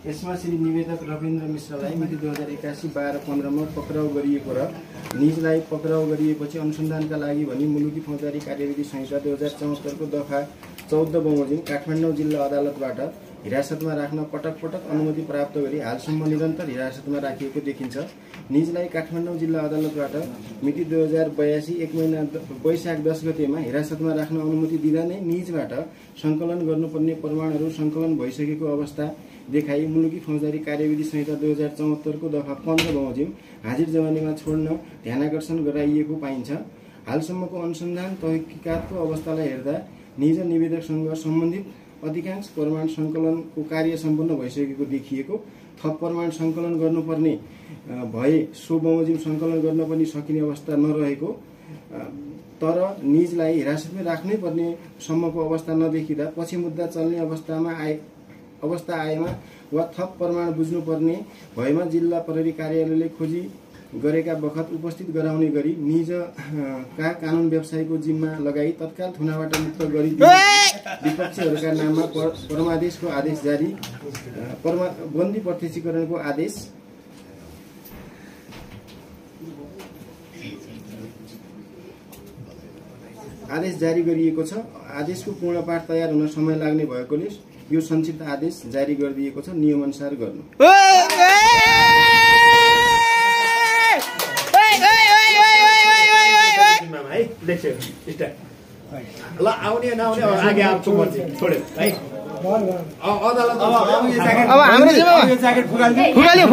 यसमा श्री निवेदक रविन्द्र मिश्रलाई मिति 2081-12-15 मा पक्राउ गरिएको र निजलाई पक्राउ गरिएपछि अनुसन्धानका लागि भनी मुलुकी फौजदारी कार्यविधि संहिता 2074 को दफा 14 बमोजिम काठमाडौँ जिल्ला अदालतबाट हिरासतमा राख्न पटक पटक अनुमति प्राप्त गरी हालसम्म निरन्तर हिरासतमा राखिएको देखिन्छ। निजलाई काठमाडौँ जिल्ला अदालतबाट मिति 2082 1 महिना वैशाख 10 गतेमा हिरासतमा राख्न अनुमति दिँदा नै निजबाट संकलन गर्नुपर्ने प्रमाणहरू संकलन भइसकेको अवस्था देखाई मुलुकी फौजदारी कार्यविधि संहिता 2074 को दफा 15 बमोजिम हाजिर जमानीमा छोड्न ध्यानाकर्षण गराइएको पाइन्छ। हालसम्मको अनुसन्धान तहकिकातको अवस्थालाई हेर्दा निज निवेदकसँग सम्बन्धित अधिकांश प्रमाण संकलनको कार्य सम्पन्न भइसकेको देखिएको, थप प्रमाण संकलन गर्नुपर्ने भए सो बमोजिम संकलन गर्न पनि सकिने अवस्था नरहेको, तर निजलाई हिरासतमै राख्नै पर्ने सम्मको अवस्था नदेखिँदा पछि मुद्दा चल्ने अवस्था आएमा वा थप प्रमाण बुझ्नुपर्ने भएमा जिल्ला प्रहरी कार्यालयले खोजी गरेका बखत उपस्थित गराउने गरी निजका कानुन व्यवसायको जिम्मा लगाई तत्काल थुनाबाट मुक्त गरिदिए विपक्षीहरूका नाममा परमादेशको आदेश जारी बन्दी प्रत्यक्षीकरणको आदेश जारी गरिएको छ। आदेशको पूर्ण पाठ तयार हुन समय लाग्ने भएकोले यो संक्षिप्त आदेश जारी गरिदिएको छ। नियमअनुसार गर्नु। ल आउने नआउने आगे आप छोड्यो है अदालत अब हाम्रो ज्याकेट फुकाल्यो